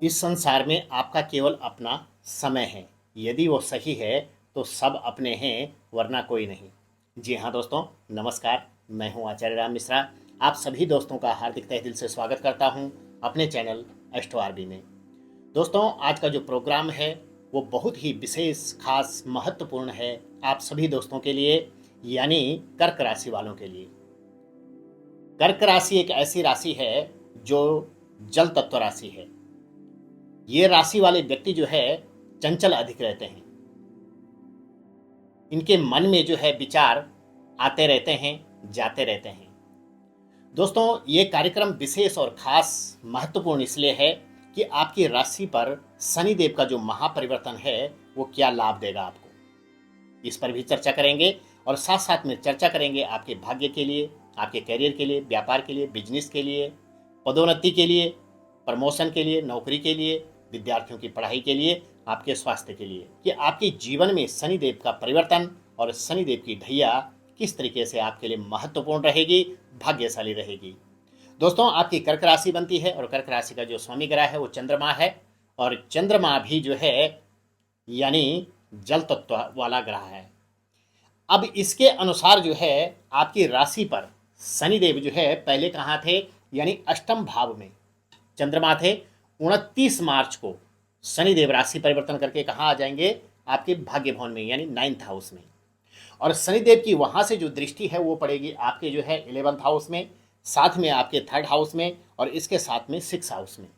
इस संसार में आपका केवल अपना समय है। यदि वो सही है तो सब अपने हैं, वरना कोई नहीं। जी हाँ दोस्तों, नमस्कार। मैं हूँ आचार्य राम मिश्रा। आप सभी दोस्तों का हार्दिक तहे दिल से स्वागत करता हूँ अपने चैनल एस्ट्रो आरबी में। दोस्तों, आज का जो प्रोग्राम है वो बहुत ही विशेष, खास, महत्वपूर्ण है आप सभी दोस्तों के लिए, यानी कर्क राशि वालों के लिए। कर्क राशि एक ऐसी राशि है जो जल तत्व राशि है। ये राशि वाले व्यक्ति जो है चंचल अधिक रहते हैं। इनके मन में जो है विचार आते रहते हैं, जाते रहते हैं। दोस्तों, ये कार्यक्रम विशेष और खास महत्वपूर्ण इसलिए है कि आपकी राशि पर शनि देव का जो महापरिवर्तन है वो क्या लाभ देगा आपको, इस पर भी चर्चा करेंगे। और साथ साथ में चर्चा करेंगे आपके भाग्य के लिए, आपके करियर के लिए, व्यापार के लिए, बिजनेस के लिए, पदोन्नति के लिए, प्रमोशन के लिए, नौकरी के लिए, विद्यार्थियों की पढ़ाई के लिए, आपके स्वास्थ्य के लिए, कि आपके जीवन में शनिदेव का परिवर्तन और शनिदेव की ढैया किस तरीके से आपके लिए महत्वपूर्ण रहेगी, भाग्यशाली रहेगी। दोस्तों, आपकी कर्क राशि बनती है और कर्क राशि का जो स्वामी ग्रह है वो चंद्रमा है, और चंद्रमा भी जो है यानी जल तत्व वाला ग्रह है। अब इसके अनुसार जो है आपकी राशि पर शनिदेव जो है पहले कहाँ थे, यानी अष्टम भाव में चंद्रमा थे। 29 मार्च को शनिदेव राशि परिवर्तन करके कहाँ आ जाएंगे, आपके भाग्य भवन में, यानी 9th हाउस में। और शनिदेव की वहाँ से जो दृष्टि है वो पड़ेगी आपके जो है 11th हाउस में, साथ में आपके 3rd हाउस में, और इसके साथ में 6th हाउस में।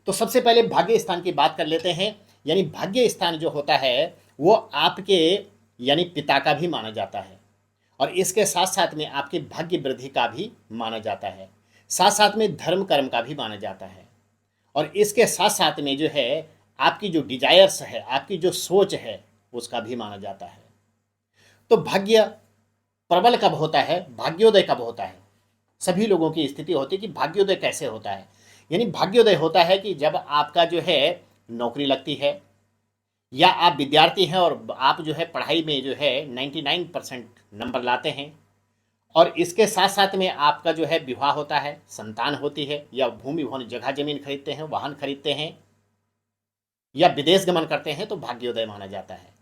तो सबसे पहले भाग्य स्थान की बात कर लेते हैं। यानी भाग्य स्थान जो होता है वो आपके यानी पिता का भी माना जाता है, और इसके साथ साथ में आपके भाग्य वृद्धि का भी माना जाता है, साथ साथ में धर्म कर्म का भी माना जाता है, और इसके साथ साथ में जो है आपकी जो डिजायर्स है, आपकी जो सोच है, उसका भी माना जाता है। तो भाग्य प्रबल कब होता है, भाग्योदय कब होता है? सभी लोगों की स्थिति होती है कि भाग्योदय कैसे होता है। यानी भाग्योदय होता है कि जब आपका जो है नौकरी लगती है, या आप विद्यार्थी हैं और आप जो है पढ़ाई में जो है 99% नंबर लाते हैं, और इसके साथ साथ में आपका जो है विवाह होता है, संतान होती है, या भूमि भवन जगह जमीन खरीदते हैं, वाहन खरीदते हैं, या विदेश गमन करते हैं, तो भाग्योदय माना जाता है।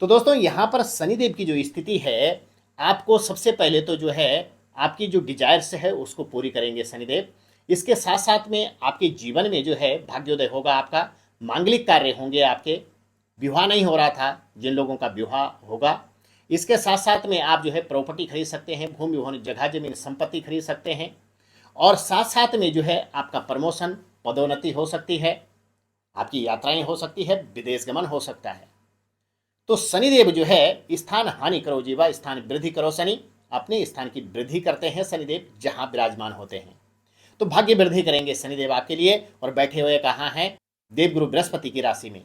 तो दोस्तों, यहाँ पर शनिदेव की जो स्थिति है, आपको सबसे पहले तो जो है आपकी जो डिजायर्स है उसको पूरी करेंगे शनिदेव। इसके साथ साथ में आपके जीवन में जो है भाग्योदय होगा आपका, मांगलिक कार्य होंगे आपके, विवाह नहीं हो रहा था जिन लोगों का विवाह होगा। इसके साथ साथ में आप जो है प्रॉपर्टी खरीद सकते हैं, भूमि भवन जगह जमीन संपत्ति खरीद सकते हैं, और साथ साथ में जो है आपका प्रमोशन, पदोन्नति हो सकती है, आपकी यात्राएं हो सकती है, विदेश गमन हो सकता है। तो शनिदेव जो है स्थान हानि करो जीवा, स्थान वृद्धि करो शनि, अपने स्थान की वृद्धि करते हैं शनिदेव जहां विराजमान होते हैं। तो भाग्य वृद्धि करेंगे शनिदेव आपके लिए, और बैठे हुए कहाँ हैं, देवगुरु बृहस्पति की राशि में।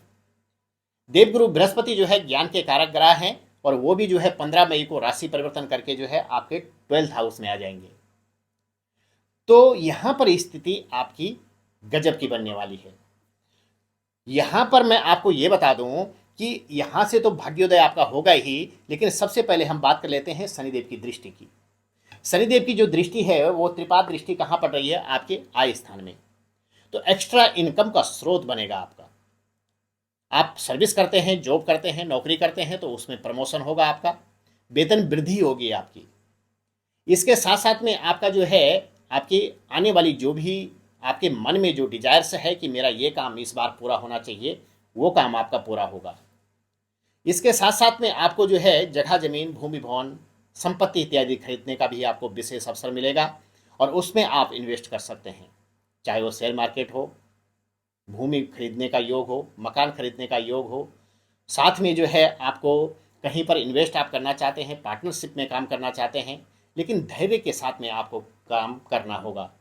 देवगुरु बृहस्पति जो है ज्ञान के कारक ग्रह हैं, और वो भी जो है 15 मई को राशि परिवर्तन करके जो है आपके 12th हाउस में आ जाएंगे। तो यहां पर स्थिति आपकी गजब की बनने वाली है। यहां पर मैं आपको ये बता दूं कि यहां से तो भाग्योदय आपका होगा ही, लेकिन सबसे पहले हम बात कर लेते हैं शनिदेव की दृष्टि की। शनिदेव की जो दृष्टि है वो त्रिपाद दृष्टि कहां पड़ रही है, आपके आय स्थान में। तो एक्स्ट्रा इनकम का स्रोत बनेगा आपका। आप सर्विस करते हैं, जॉब करते हैं, नौकरी करते हैं, तो उसमें प्रमोशन होगा आपका, वेतन वृद्धि होगी आपकी। इसके साथ साथ में आपका जो है आपकी आने वाली जो भी आपके मन में जो डिजायर्स है कि मेरा ये काम इस बार पूरा होना चाहिए, वो काम आपका पूरा होगा। इसके साथ साथ में आपको जो है जगह जमीन, भूमि भवन, संपत्ति इत्यादि खरीदने का भी आपको विशेष अवसर मिलेगा, और उसमें आप इन्वेस्ट कर सकते हैं, चाहे वो शेयर मार्केट हो, भूमि खरीदने का योग हो, मकान खरीदने का योग हो, साथ में जो है आपको कहीं पर इन्वेस्ट आप करना चाहते हैं, पार्टनरशिप में काम करना चाहते हैं, लेकिन धैर्य के साथ में आपको काम करना होगा।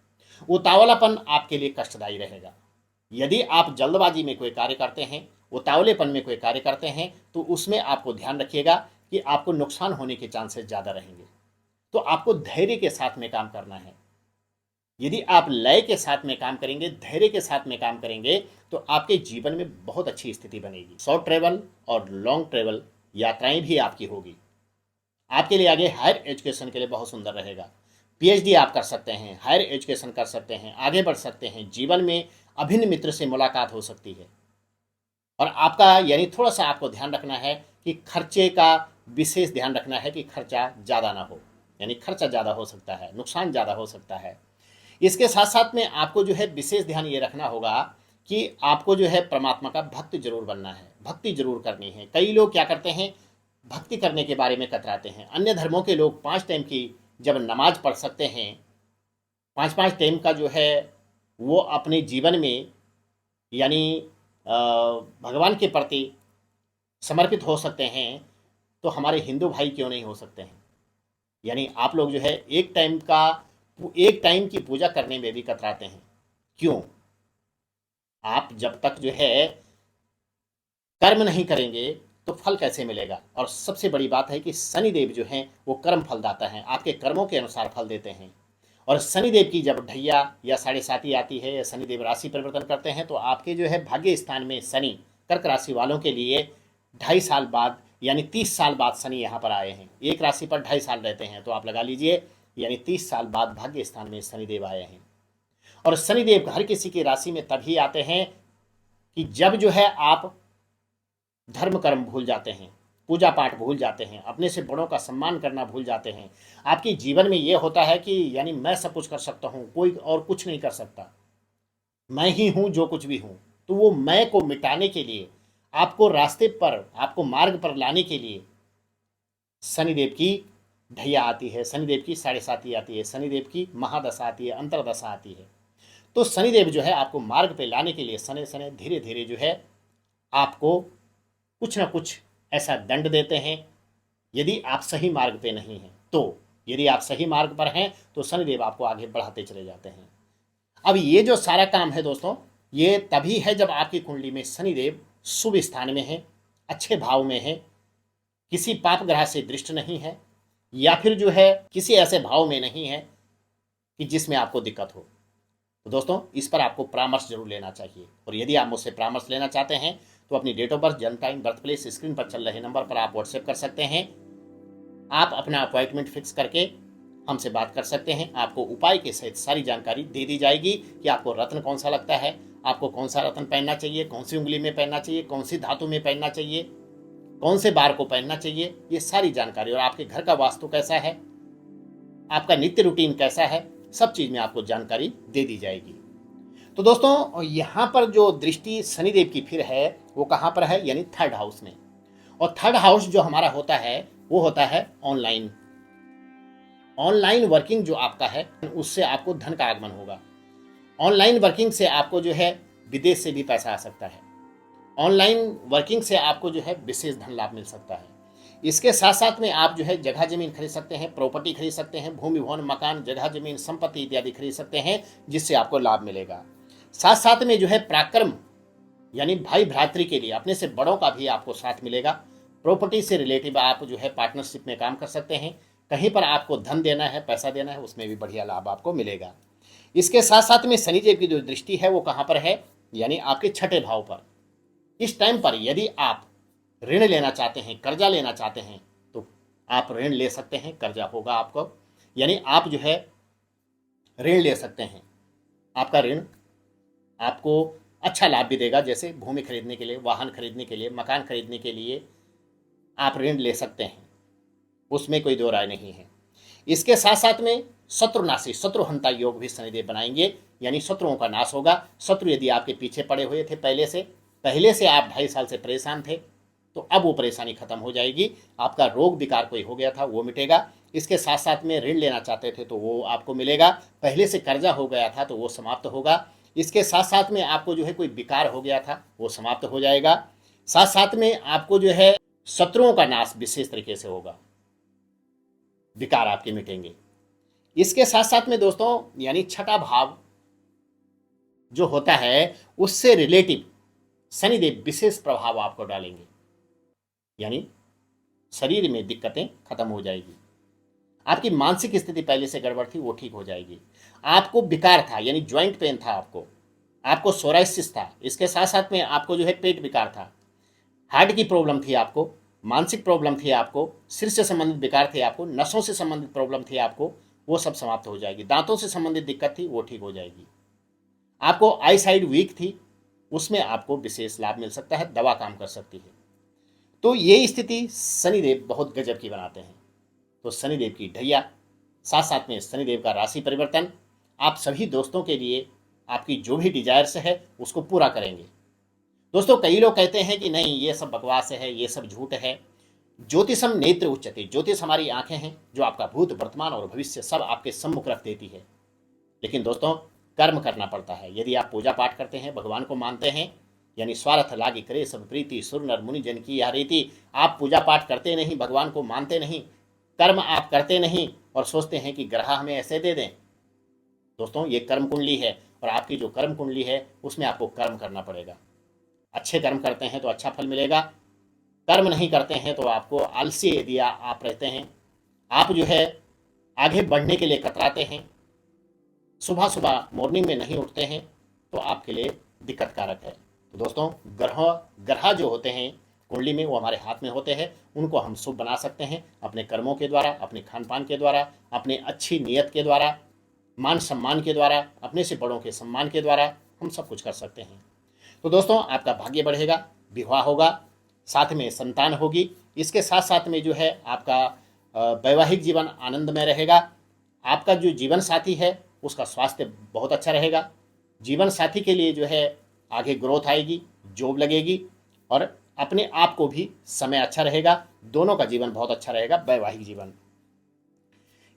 उतावलापन आपके लिए कष्टदायी रहेगा। यदि आप जल्दबाजी में कोई कार्य करते हैं, उतावलेपन में कोई कार्य करते हैं, तो उसमें आपको ध्यान रखिएगा कि आपको नुकसान होने के चांसेस ज़्यादा रहेंगे। तो आपको धैर्य के साथ में काम करना है। यदि आप लय के साथ में काम करेंगे, धैर्य के साथ में काम करेंगे, तो आपके जीवन में बहुत अच्छी स्थिति बनेगी। शॉर्ट ट्रेवल और लॉन्ग ट्रेवल यात्राएं भी आपकी होगी। आपके लिए आगे हायर एजुकेशन के लिए बहुत सुंदर रहेगा। पीएचडी आप कर सकते हैं, हायर एजुकेशन कर सकते हैं, आगे बढ़ सकते हैं, जीवन में अभिन्न मित्र से मुलाकात हो सकती है। और आपका यानी थोड़ा सा आपको ध्यान रखना है कि खर्चे का विशेष ध्यान रखना है कि खर्चा ज़्यादा ना हो, यानी खर्चा ज़्यादा हो सकता है, नुकसान ज़्यादा हो सकता है। इसके साथ साथ में आपको जो है विशेष ध्यान ये रखना होगा कि आपको जो है परमात्मा का भक्त जरूर बनना है, भक्ति जरूर करनी है। कई लोग क्या करते हैं, भक्ति करने के बारे में कतराते हैं। अन्य धर्मों के लोग 5 टाइम की जब नमाज पढ़ सकते हैं, 5-5 टाइम का जो है वो अपने जीवन में यानी भगवान के प्रति समर्पित हो सकते हैं, तो हमारे हिंदू भाई क्यों नहीं हो सकते हैं। यानी आप लोग जो है एक टाइम की पूजा करने में भी कतराते हैं। क्यों? आप जब तक जो है कर्म नहीं करेंगे तो फल कैसे मिलेगा। और सबसे बड़ी बात है कि शनिदेव जो हैं वो कर्म फलदाता हैं, आपके कर्मों के अनुसार फल देते हैं। और शनिदेव की जब ढैया या 7.5 आती है या शनिदेव राशि परिवर्तन करते हैं तो आपके जो है भाग्य स्थान में शनि, कर्क राशि वालों के लिए 2.5 साल बाद यानी 30 साल बाद शनि यहाँ पर आए हैं। एक राशि पर 2.5 साल रहते हैं, तो आप लगा लीजिए यानी 30 साल बाद भाग्य स्थान में शनिदेव आए हैं। और शनिदेव हर किसी की राशि में तभी आते हैं कि जब जो है आप धर्म कर्म भूल जाते हैं, पूजा पाठ भूल जाते हैं, अपने से बड़ों का सम्मान करना भूल जाते हैं। आपके जीवन में ये होता है कि यानी मैं सब कुछ कर सकता हूँ, कोई और कुछ नहीं कर सकता, मैं ही हूँ जो कुछ भी हूँ। तो वो मैं को मिटाने के लिए, आपको रास्ते पर, आपको मार्ग पर लाने के लिए शनिदेव की ढैया आती है, शनिदेव की 7.5 आती है, शनिदेव की महादशा आती है, अंतरदशा आती है। तो शनिदेव जो है आपको मार्ग पे लाने के लिए सने सने धीरे धीरे जो है आपको कुछ ना कुछ ऐसा दंड देते हैं, यदि आप सही मार्ग पे नहीं हैं तो। यदि आप सही मार्ग पर हैं तो शनिदेव आपको आगे बढ़ाते चले जाते हैं। अब ये जो सारा काम है दोस्तों, ये तभी है जब आपकी कुंडली में शनिदेव शुभ स्थान में है, अच्छे भाव में है, किसी पाप ग्रह से दृष्ट नहीं है, या फिर जो है किसी ऐसे भाव में नहीं है कि जिसमें आपको दिक्कत हो। तो दोस्तों इस पर आपको परामर्श जरूर लेना चाहिए। और यदि आप मुझसे परामर्श लेना चाहते हैं तो अपनी डेट ऑफ बर्थ, जन्म टाइम, बर्थ प्लेस स्क्रीन पर चल रहे नंबर पर आप व्हाट्सएप कर सकते हैं। आप अपना अपॉइंटमेंट फिक्स करके हमसे बात कर सकते हैं। आपको उपाय के सहित सारी जानकारी दे दी जाएगी कि आपको रत्न कौन सा लगता है, आपको कौन सा रत्न पहनना चाहिए, कौन सी उंगली में पहनना चाहिए, कौन सी धातु में पहनना चाहिए, कौन से बार को पहनना चाहिए, ये सारी जानकारी। और आपके घर का वास्तु कैसा है, आपका नित्य रूटीन कैसा है, सब चीज़ में आपको जानकारी दे दी जाएगी। तो दोस्तों यहाँ पर जो दृष्टि शनिदेव की फिर है वो कहाँ पर है, यानी 3rd हाउस में। और 3rd हाउस जो हमारा होता है वो होता है ऑनलाइन वर्किंग जो आपका है, उससे आपको धन का आगमन होगा। ऑनलाइन वर्किंग से आपको जो है विदेश से भी पैसा आ सकता है। ऑनलाइन वर्किंग से आपको जो है विशेष धन लाभ मिल सकता है। इसके साथ साथ में आप जो है जगह जमीन खरीद सकते हैं, प्रॉपर्टी खरीद सकते हैं, भूमि भवन मकान जगह जमीन संपत्ति इत्यादि खरीद सकते हैं, जिससे आपको लाभ मिलेगा। साथ साथ में जो है पराक्रम यानी भाई भ्रातृ के लिए अपने से बड़ों का भी आपको साथ मिलेगा। प्रॉपर्टी से रिलेटिव आप जो है पार्टनरशिप में काम कर सकते हैं। कहीं पर आपको धन देना है, पैसा देना है, उसमें भी बढ़िया लाभ आपको मिलेगा। इसके साथ साथ में शनिदेव की जो दृष्टि है वो कहाँ पर है, यानी आपके 6ठे भाव पर। इस टाइम पर यदि आप ऋण लेना चाहते हैं, कर्जा लेना चाहते हैं, तो आप ऋण ले सकते हैं, कर्जा होगा आपको, यानी आप जो है ऋण ले सकते हैं। आपका ऋण आपको अच्छा लाभ भी देगा, जैसे भूमि खरीदने के लिए, वाहन खरीदने के लिए, मकान खरीदने के लिए आप ऋण ले सकते हैं, उसमें कोई दो राय नहीं है। इसके साथ साथ में शत्रुनाशी, शत्रुहंता योग भी शनिदेव बनाएंगे, यानी शत्रुओं का नाश होगा। शत्रु यदि आपके पीछे पड़े हुए थे पहले से आप 2.5 साल से परेशान थे, तो अब वो परेशानी खत्म हो जाएगी। आपका रोग विकार कोई हो गया था वो मिटेगा। इसके साथ साथ में ऋण लेना चाहते थे तो वो आपको मिलेगा। पहले से कर्जा हो गया था तो वो समाप्त होगा। इसके साथ साथ में आपको जो है कोई विकार हो गया था वो समाप्त हो जाएगा। साथ साथ में आपको जो है शत्रुओं का नाश विशेष तरीके से होगा, विकार आपके मिटेंगे। इसके साथ साथ में दोस्तों यानी 6ठा भाव जो होता है उससे रिलेटिव शनिदेव विशेष प्रभाव आपको डालेंगे, यानी शरीर में दिक्कतें खत्म हो जाएगी। आपकी मानसिक स्थिति पहले से गड़बड़ थी वो ठीक हो जाएगी। आपको विकार था यानी ज्वाइंट पेन था, आपको सोराइसिस था। इसके साथ साथ में आपको जो है पेट विकार था, हार्ट की प्रॉब्लम थी, आपको मानसिक प्रॉब्लम थी, आपको सिर से संबंधित विकार थे, आपको नसों से संबंधित प्रॉब्लम थी, आपको वो सब समाप्त हो जाएगी। दांतों से संबंधित दिक्कत थी वो ठीक हो जाएगी। आपको आई साइड वीक थी, उसमें आपको विशेष लाभ मिल सकता है, दवा काम कर सकती है। तो ये स्थिति शनिदेव बहुत गजब की बनाते हैं। तो शनिदेव की ढैया, साथ साथ में शनिदेव का राशि परिवर्तन आप सभी दोस्तों के लिए आपकी जो भी डिजायर्स है उसको पूरा करेंगे। दोस्तों, कई लोग कहते हैं कि नहीं, ये सब बकवास है, ये सब झूठ है। ज्योतिषम नेत्र उच्चते, ज्योतिष हमारी आंखें हैं जो आपका भूत, वर्तमान और भविष्य सब आपके सम्मुख रख देती है। लेकिन दोस्तों, कर्म करना पड़ता है। यदि आप पूजा पाठ करते हैं, भगवान को मानते हैं, यानी स्वार्थ लागी करे सब प्रीति, सुर नर मुनि जन की यह रीति। आप पूजा पाठ करते नहीं, भगवान को मानते नहीं, कर्म आप करते नहीं और सोचते हैं कि ग्रह हमें ऐसे दे दें। दोस्तों, ये कर्म कुंडली है और आपकी जो कर्म कुंडली है उसमें आपको कर्म करना पड़ेगा। अच्छे कर्म करते हैं तो अच्छा फल मिलेगा, कर्म नहीं करते हैं तो आपको आलसी यदि आप रहते हैं, आप जो है आगे बढ़ने के लिए कतराते हैं, सुबह सुबह मॉर्निंग में नहीं उठते हैं, तो आपके लिए दिक्कत कारक है। तो दोस्तों, ग्रह जो होते हैं कुंडली में वो हमारे हाथ में होते हैं, उनको हम शुभ बना सकते हैं अपने कर्मों के द्वारा, अपने खान पान के द्वारा, अपने अच्छी नीयत के द्वारा, मान सम्मान के द्वारा, अपने से बड़ों के सम्मान के द्वारा हम सब कुछ कर सकते हैं। तो दोस्तों, आपका भाग्य बढ़ेगा, विवाह होगा, साथ में संतान होगी। इसके साथ साथ में जो है आपका वैवाहिक जीवन आनंदमय रहेगा। आपका जो जीवन साथी है उसका स्वास्थ्य बहुत अच्छा रहेगा। जीवन साथी के लिए जो है आगे ग्रोथ आएगी, जॉब लगेगी और अपने आप को भी समय अच्छा रहेगा। दोनों का जीवन बहुत अच्छा रहेगा, वैवाहिक जीवन।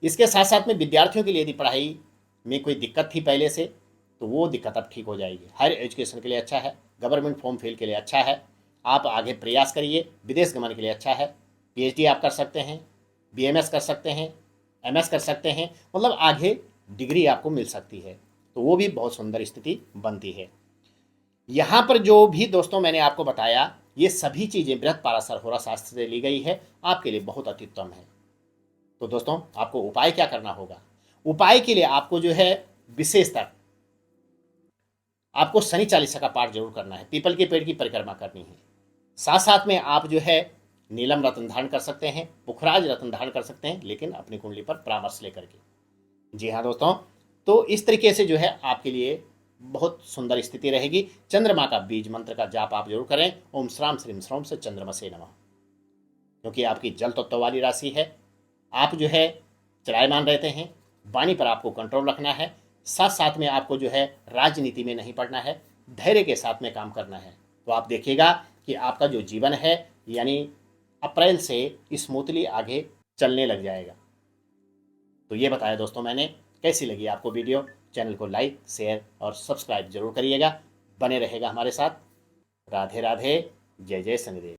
इसके साथ साथ में विद्यार्थियों के लिए यदि पढ़ाई में कोई दिक्कत थी पहले से, तो वो दिक्कत अब ठीक हो जाएगी। हायर एजुकेशन के लिए अच्छा है, गवर्नमेंट फॉर्म फिल के लिए अच्छा है, आप आगे प्रयास करिए। विदेश गमन के लिए अच्छा है, पीएचडी आप कर सकते हैं, बीएमएस कर सकते हैं, एमएस कर सकते हैं, मतलब आगे डिग्री आपको मिल सकती है। तो वो भी बहुत सुंदर स्थिति बनती है। यहाँ पर जो भी दोस्तों मैंने आपको बताया, ये सभी चीज़ें बृहत पाराशर होरा शास्त्र से ली गई है, आपके लिए बहुत अति उत्तम है। तो दोस्तों, आपको उपाय क्या करना होगा? उपाय के लिए आपको जो है विशेषतर आपको शनि चालीसा का पाठ जरूर करना है, पीपल के पेड़ की परिक्रमा करनी है। साथ साथ में आप जो है नीलम रत्न धारण कर सकते हैं, पुखराज रत्न धारण कर सकते हैं, लेकिन अपनी कुंडली पर परामर्श लेकर के। जी हाँ दोस्तों, तो इस तरीके से जो है आपके लिए बहुत सुंदर स्थिति रहेगी। चंद्रमा का बीज मंत्र का जाप आप जरूर करें, ओम श्राम श्रीम श्रोम से चंद्रमसे नमः, क्योंकि आपकी जल तत्व वाली राशि है। आप जो है चलायमान रहते हैं, वाणी पर आपको कंट्रोल रखना है। साथ साथ में आपको जो है राजनीति में नहीं पड़ना है, धैर्य के साथ में काम करना है। तो आप देखिएगा कि आपका जो जीवन है यानी अप्रैल से स्मूथली आगे चलने लग जाएगा। तो ये बताया दोस्तों मैंने। कैसी लगी आपको वीडियो? चैनल को लाइक, शेयर और सब्सक्राइब जरूर करिएगा। बने रहेगा हमारे साथ। राधे राधे, जय जय शनिदेव।